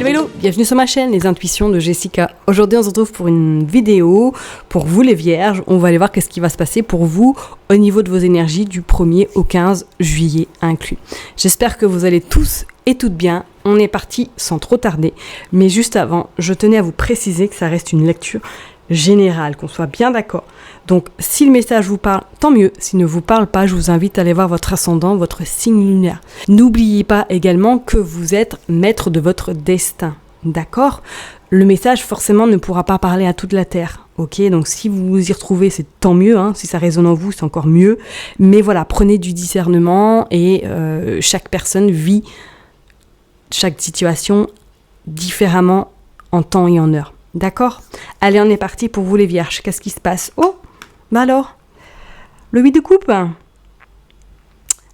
Hello, bienvenue sur ma chaîne Les Intuitions de Jessica. Aujourd'hui on se retrouve pour une vidéo pour vous les vierges. On va aller voir qu'est-ce qui va se passer pour vous au niveau de vos énergies du 1er au 15 juillet inclus. J'espère que vous allez tous et toutes bien. On est parti sans trop tarder. Mais juste avant, je tenais à vous préciser que ça reste une lecture générale, qu'on soit bien d'accord. Donc si le message vous parle, tant mieux. S'il ne vous parle pas, je vous invite à aller voir votre ascendant, votre signe lunaire. N'oubliez pas également que vous êtes maître de votre destin, d'accord ? Le message forcément ne pourra pas parler à toute la Terre, ok ? Donc si vous vous y retrouvez, c'est tant mieux, hein. Si ça résonne en vous, c'est encore mieux. Mais voilà, prenez du discernement et chaque personne vit chaque situation différemment en temps et en heure. D'accord ? Allez, on est parti pour vous les vierges. Qu'est-ce qui se passe ? Oh, bah alors, le 8 de coupe.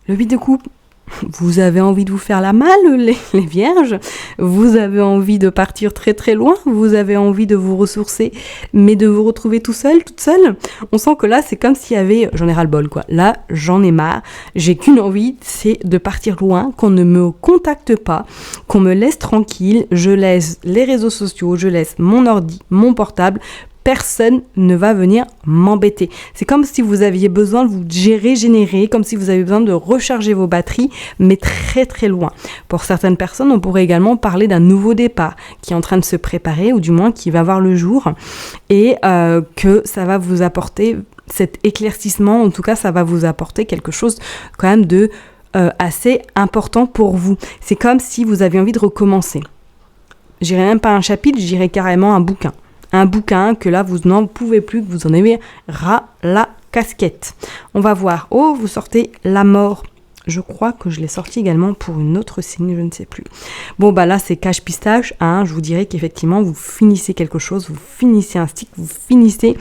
Le 8 de coupe. Vous avez envie de vous faire la malle, les vierges. Vous avez envie de partir très très loin. Vous avez envie de vous ressourcer, mais de vous retrouver tout seul, toute seule. On sent que là, c'est comme s'il y avait... J'en ai ras-le-bol, quoi. Là, j'en ai marre. J'ai qu'une envie, c'est de partir loin, qu'on ne me contacte pas, qu'on me laisse tranquille. Je laisse les réseaux sociaux, je laisse mon ordi, mon portable. Personne ne va venir m'embêter. C'est comme si vous aviez besoin de vous régénérer, comme si vous avez besoin de recharger vos batteries, mais très très loin. Pour certaines personnes, on pourrait également parler d'un nouveau départ qui est en train de se préparer, ou du moins qui va voir le jour, et que ça va vous apporter cet éclaircissement, en tout cas ça va vous apporter quelque chose quand même de assez important pour vous. C'est comme si vous aviez envie de recommencer. Je dirais même pas un chapitre, je dirais carrément un bouquin. Un bouquin que là, vous n'en pouvez plus, que vous en avez ras la casquette. On va voir. Oh, vous sortez la mort. Je crois que je l'ai sorti également pour une autre signe, je ne sais plus. Bon, bah là, c'est cache-pistache. Hein. Je vous dirais qu'effectivement, vous finissez quelque chose, vous finissez un stick, vous finissez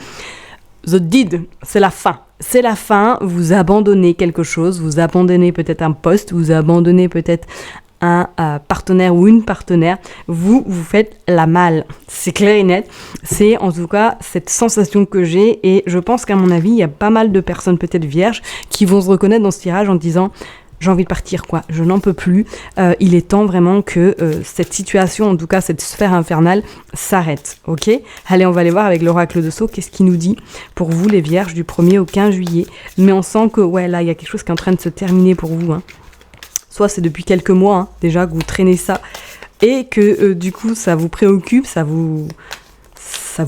the deed. C'est la fin. C'est la fin. Vous abandonnez quelque chose, vous abandonnez peut-être un poste, vous abandonnez peut-être un partenaire ou une partenaire, vous faites la malle. C'est clair et net. C'est en tout cas cette sensation que j'ai, et je pense qu'à mon avis, il y a pas mal de personnes peut-être vierges qui vont se reconnaître dans ce tirage en disant j'ai envie de partir, quoi. Je n'en peux plus. Il est temps vraiment que cette situation, en tout cas cette sphère infernale, s'arrête. Ok ? Allez, on va aller voir avec l'oracle de Sceaux, qu'est-ce qu'il nous dit pour vous les vierges du 1er au 15 juillet. Mais on sent que, ouais, là, il y a quelque chose qui est en train de se terminer pour vous, hein. Soit c'est depuis quelques mois, hein, déjà, que vous traînez ça, et que du coup, ça vous préoccupe, ça vous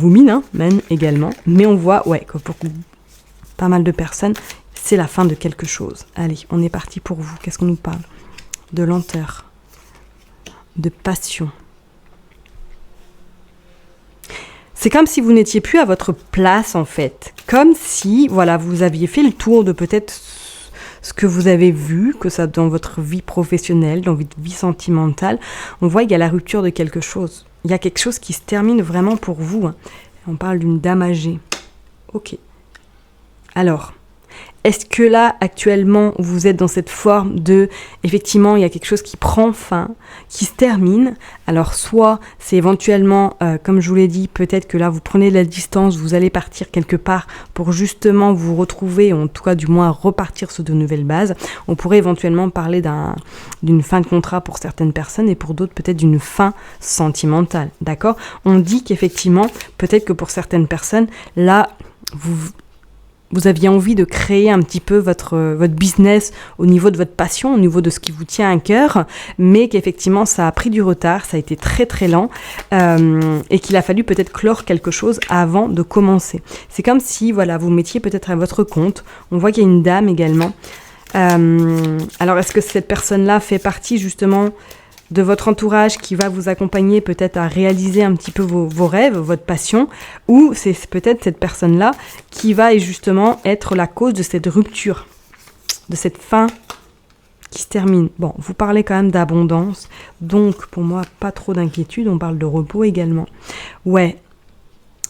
mine, hein, même également. Mais on voit, ouais, que pour pas mal de personnes, c'est la fin de quelque chose. Allez, on est parti pour vous. Qu'est-ce qu'on nous parle ? De lenteur, de passion. C'est comme si vous n'étiez plus à votre place, en fait. Comme si, voilà, vous aviez fait le tour de peut-être ce que vous avez vu, que ça dans votre vie professionnelle, dans votre vie sentimentale, on voit qu'il y a la rupture de quelque chose. Il y a quelque chose qui se termine vraiment pour vous. Hein. On parle d'une dame âgée. Ok. Alors, est-ce que là, actuellement, vous êtes dans cette forme de... Effectivement, il y a quelque chose qui prend fin, qui se termine. Alors, soit c'est éventuellement, comme je vous l'ai dit, peut-être que là, vous prenez de la distance, vous allez partir quelque part pour justement vous retrouver, ou en tout cas, du moins, repartir sur de nouvelles bases. On pourrait éventuellement parler d'une fin de contrat pour certaines personnes et pour d'autres, peut-être d'une fin sentimentale. D'accord ? On dit qu'effectivement, peut-être que pour certaines personnes, là, vous aviez envie de créer un petit peu votre business au niveau de votre passion, au niveau de ce qui vous tient à cœur, mais qu'effectivement ça a pris du retard, ça a été très très lent, et qu'il a fallu peut-être clore quelque chose avant de commencer. C'est comme si voilà, vous mettiez peut-être à votre compte. On voit qu'il y a une dame également. Alors est-ce que cette personne-là fait partie justement de votre entourage qui va vous accompagner peut-être à réaliser un petit peu vos rêves, votre passion, ou c'est peut-être cette personne-là qui va justement être la cause de cette rupture, de cette fin qui se termine. Bon, vous parlez quand même d'abondance, donc pour moi, pas trop d'inquiétude, on parle de repos également. Ouais,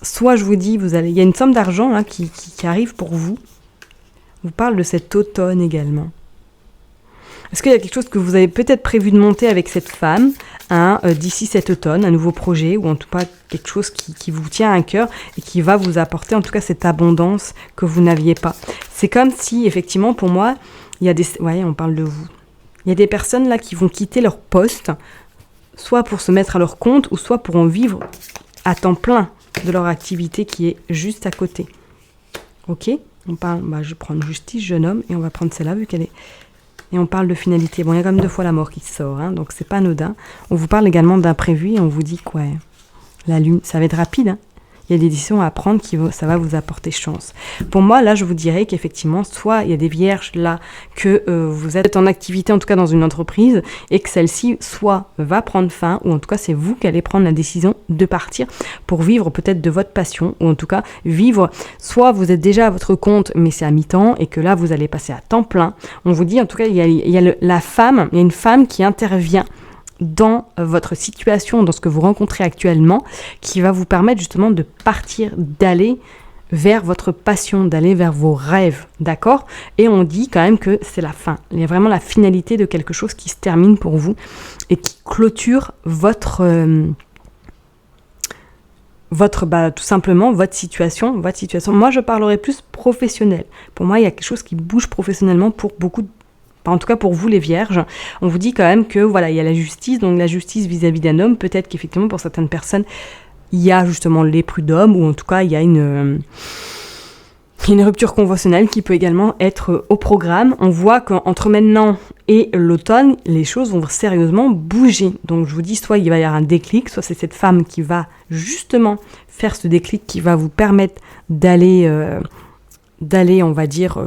soit je vous dis, il y a une somme d'argent là, qui arrive pour vous, vous parle de cet automne également. Est-ce qu'il y a quelque chose que vous avez peut-être prévu de monter avec cette femme d'ici cet automne, un nouveau projet, ou en tout cas quelque chose qui vous tient à cœur et qui va vous apporter en tout cas cette abondance que vous n'aviez pas. C'est comme si, effectivement, pour moi, il y a on parle de vous. Il y a des personnes là qui vont quitter leur poste soit pour se mettre à leur compte, ou soit pour en vivre à temps plein de leur activité qui est juste à côté. Ok, on parle, je vais prendre justice, jeune homme, et on va prendre celle-là vu qu'elle est... Et on parle de finalité. Bon, il y a quand même 2 fois la mort qui sort, hein, donc c'est pas anodin. On vous parle également d'imprévu et on vous dit que la lune, ça va être rapide, hein. Il y a des décisions à prendre ça va vous apporter chance. Pour moi, là, je vous dirais qu'effectivement, soit il y a des vierges là, que vous êtes en activité, en tout cas dans une entreprise, et que celle-ci soit va prendre fin, ou en tout cas, c'est vous qui allez prendre la décision de partir pour vivre peut-être de votre passion, ou en tout cas, vivre, soit vous êtes déjà à votre compte, mais c'est à mi-temps, et que là, vous allez passer à temps plein. On vous dit, en tout cas, il y a la femme, il y a une femme qui intervient dans votre situation, dans ce que vous rencontrez actuellement, qui va vous permettre justement de partir, d'aller vers votre passion, d'aller vers vos rêves, d'accord? Et on dit quand même que c'est la fin. Il y a vraiment la finalité de quelque chose qui se termine pour vous et qui clôture votre tout simplement votre situation. Moi, je parlerai plus professionnel. Pour moi, il y a quelque chose qui bouge professionnellement pour beaucoup de... En tout cas pour vous les vierges, on vous dit quand même que voilà, il y a la justice, donc la justice vis-à-vis d'un homme, peut-être qu'effectivement pour certaines personnes, il y a justement les prud'hommes, ou en tout cas il y a une rupture conventionnelle qui peut également être au programme. On voit qu'entre maintenant et l'automne, les choses vont sérieusement bouger. Donc je vous dis, soit il va y avoir un déclic, soit c'est cette femme qui va justement faire ce déclic qui va vous permettre d'aller, on va dire,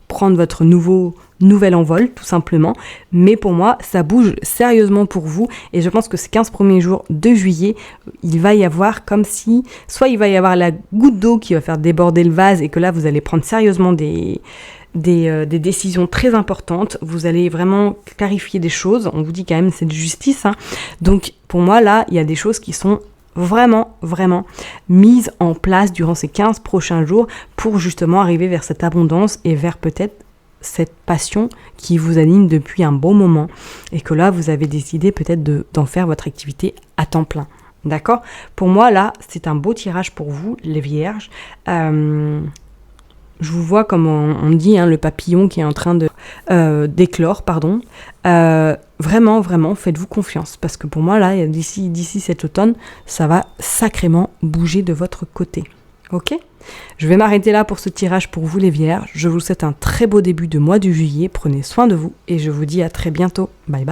prendre votre nouvel envol, tout simplement. Mais pour moi, ça bouge sérieusement pour vous. Et je pense que ces 15 premiers jours de juillet, il va y avoir comme si... Soit il va y avoir la goutte d'eau qui va faire déborder le vase et que là, vous allez prendre sérieusement des décisions très importantes. Vous allez vraiment clarifier des choses. On vous dit quand même, c'est de justice, hein. Donc, pour moi, là, il y a des choses qui sont vraiment mises en place durant ces 15 prochains jours pour justement arriver vers cette abondance et vers peut-être cette passion qui vous anime depuis un bon moment et que là vous avez décidé peut-être d'en faire votre activité à temps plein. D'accord ? Pour moi là c'est un beau tirage pour vous les vierges. Je vous vois comme on dit, hein, le papillon qui est en train de d'éclore, pardon. Vraiment, faites-vous confiance. Parce que pour moi, là, d'ici cet automne, ça va sacrément bouger de votre côté. Ok ? Je vais m'arrêter là pour ce tirage pour vous les vierges. Je vous souhaite un très beau début de mois de juillet. Prenez soin de vous et je vous dis à très bientôt. Bye bye.